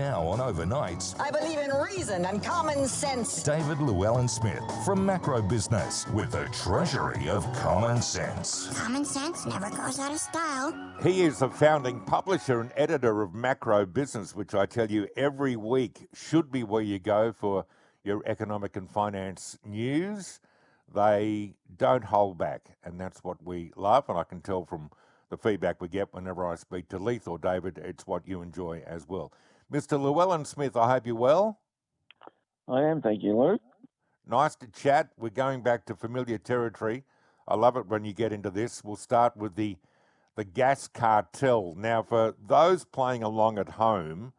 Now on Overnights, I believe in reason and common sense. David Llewellyn-Smith from MacroBusness with the Treasury of Common Sense. Common sense never goes out of style. He is the founding publisher and editor of MacroBusness, which I tell you every week should be where you go for your economic and finance news. They don't hold back, and that's what we love, and I can tell from the feedback we get whenever I speak to Leith or David, it's what you enjoy as well. Mr. Llewellyn-Smith, I hope you're well. I am, thank you, Luke. Nice to chat. We're going back to familiar territory. I love it when you get into this. We'll start with the gas cartel. Now, for those playing along at home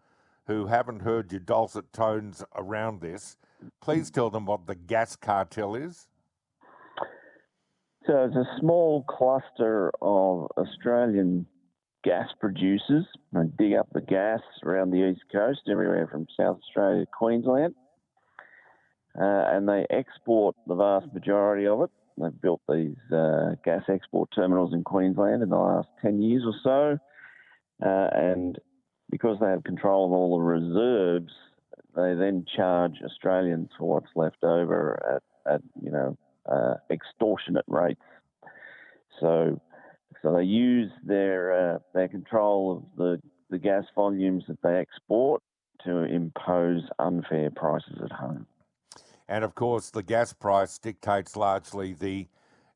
who haven't heard your dulcet tones around this, please tell them what the gas cartel is. So it's a small cluster of Australian gas producers. They dig up the gas around the east coast, everywhere from South Australia to Queensland, and they export the vast majority of it. They've built these gas export terminals in Queensland in the last 10 years or so, and because they have control of all the reserves, they then charge Australians for what's left over at extortionate rates. So they use their control of the gas volumes that they export to impose unfair prices at home. And of course, the gas price dictates largely the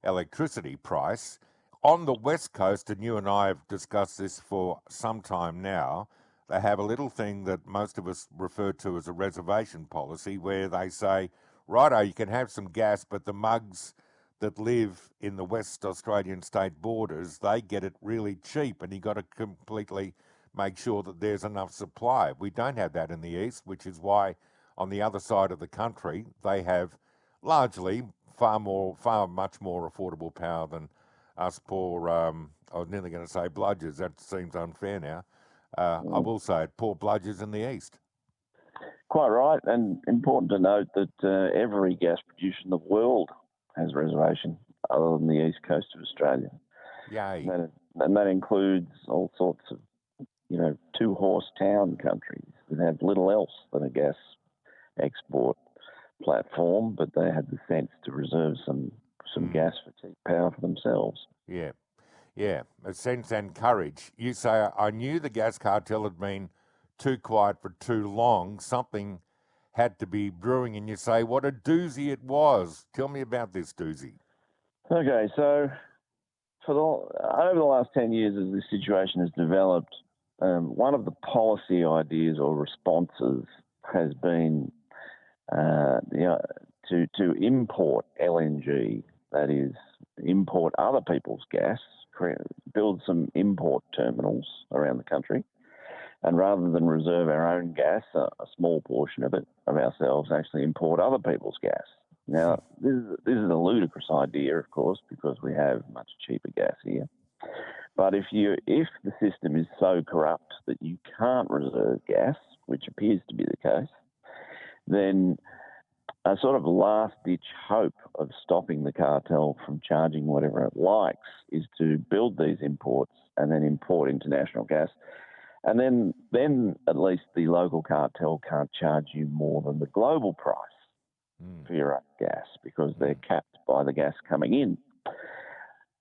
electricity price. On the West Coast, and you and I have discussed this for some time now, they have a little thing that most of us refer to as a reservation policy, where they say, righto, you can have some gas, but the mugs that live in the West Australian state borders, they get it really cheap, and you've got to completely make sure that there's enough supply. We don't have that in the East, which is why on the other side of the country, they have largely far much more affordable power than us poor, I was nearly going to say bludgers, that seems unfair now. I will say it, poor bludgers in the East. Quite right, and important to note that every gas producer in the world has a reservation other than the east coast of Australia. Yay. And that includes all sorts of, two-horse town countries that have little else than a gas export platform, but they have the sense to reserve some gas for cheap power for themselves. Yeah, a sense and courage. You say, I knew the gas cartel had been too quiet for too long. Something had to be brewing, and you say, what a doozy it was. Tell me about this doozy. Okay, so over the last 10 years as this situation has developed, one of the policy ideas or responses has been to import LNG, that is, import other people's gas, build some import terminals around the country, and rather than reserve our own gas, a small portion of it, of ourselves, actually import other people's gas. Now, this is a ludicrous idea, of course, because we have much cheaper gas here. But if the system is so corrupt that you can't reserve gas, which appears to be the case, then a sort of last-ditch hope of stopping the cartel from charging whatever it likes is to build these imports and then import international gas. And then at least the local cartel can't charge you more than the global price for your own gas because they're capped by the gas coming in.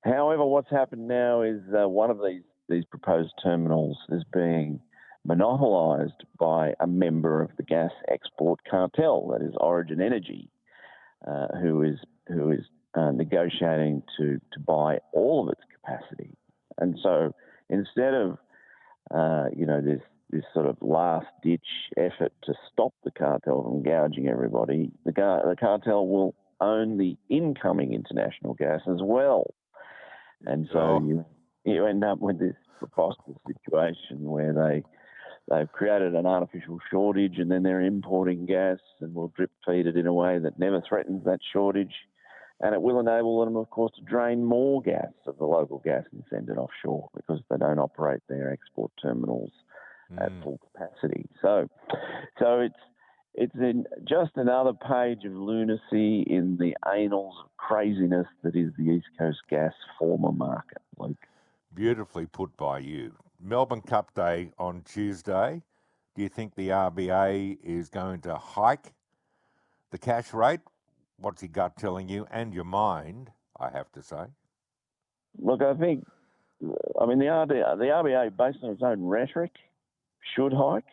However, what's happened now is one of these proposed terminals is being monopolised by a member of the gas export cartel, that is Origin Energy, who is negotiating to buy all of its capacity. And so instead of this sort of last-ditch effort to stop the cartel from gouging everybody, the cartel will own the incoming international gas as well. And so you end up with this preposterous situation where they've created an artificial shortage and then they're importing gas and will drip feed it in a way that never threatens that shortage. And it will enable them, of course, to drain more gas of the local gas and send it offshore because they don't operate their export terminals at full capacity. So it's just another page of lunacy in the annals of craziness that is the East Coast gas former market, Luke. Beautifully put by you. Melbourne Cup Day on Tuesday. Do you think the RBA is going to hike the cash rate? What's your gut telling you, and your mind, I have to say? Look, I think, the RBA, based on its own rhetoric, should hike.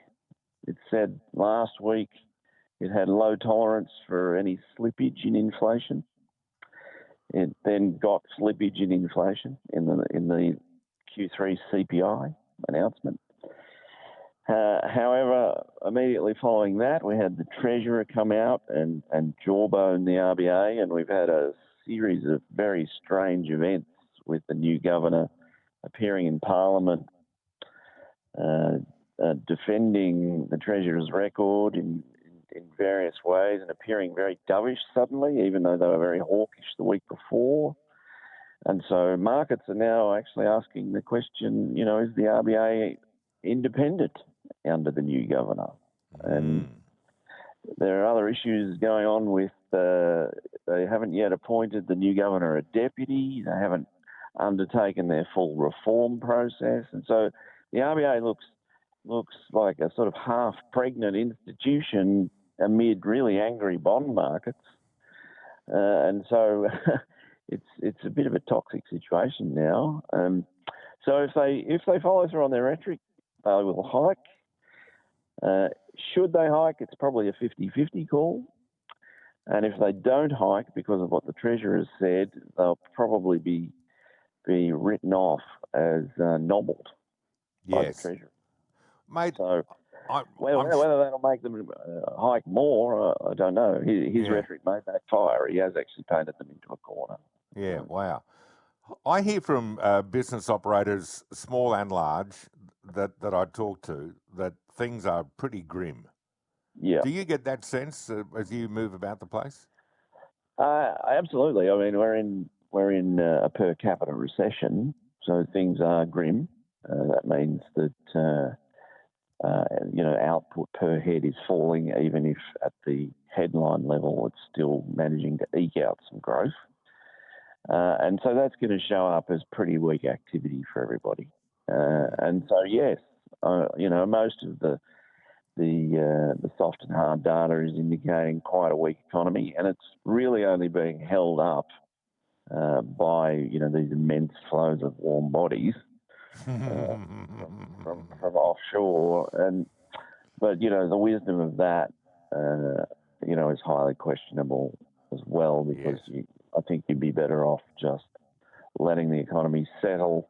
It said last week it had low tolerance for any slippage in inflation. It then got slippage in inflation in the Q3 CPI announcement. However, immediately following that, we had the Treasurer come out and jawbone the RBA, and we've had a series of very strange events with the new governor appearing in Parliament, defending the Treasurer's record in various ways and appearing very dovish suddenly, even though they were very hawkish the week before. And so markets are now actually asking the question, is the RBA independent under the new governor? And there are other issues going on with, they haven't yet appointed the new governor a deputy. They haven't undertaken their full reform process. And so the RBA looks like a sort of half-pregnant institution amid really angry bond markets. And so it's a bit of a toxic situation now. So if they follow through on their rhetoric, they will hike. Should they hike, it's probably a 50-50 call. And if they don't hike because of what the Treasurer has said, they'll probably be written off as nobbled by the Treasurer. Mate, so whether that'll make them hike more, I don't know. His rhetoric may backfire. He has actually painted them into a corner. Yeah, wow. I hear from business operators, small and large, that I talk to, that things are pretty grim. Yeah. Do you get that sense as you move about the place? Absolutely. I mean, we're in a per capita recession, so things are grim. That means that output per head is falling, even if at the headline level it's still managing to eke out some growth. And so that's going to show up as pretty weak activity for everybody. And so, yes, most of the soft and hard data is indicating quite a weak economy, and it's really only being held up by these immense flows of warm bodies from offshore. But the wisdom of that is highly questionable as well, because I think you'd be better off just letting the economy settle,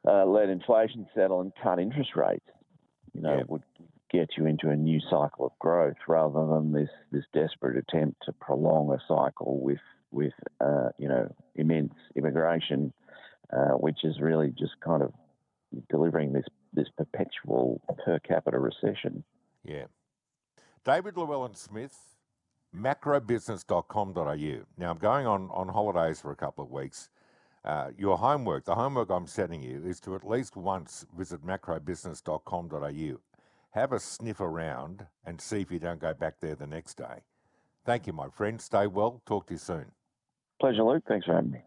let inflation settle, and cut interest rates. Would get you into a new cycle of growth rather than this desperate attempt to prolong a cycle with immense immigration, which is really just kind of delivering this perpetual per capita recession. Yeah. David Llewellyn-Smith, MacroBusness.com.au. Now, I'm going on holidays for a couple of weeks. The homework I'm setting you is to at least once visit MacroBusness.com.au. Have a sniff around and see if you don't go back there the next day. Thank you, my friend. Stay well. Talk to you soon. Pleasure, Luke. Thanks for having me.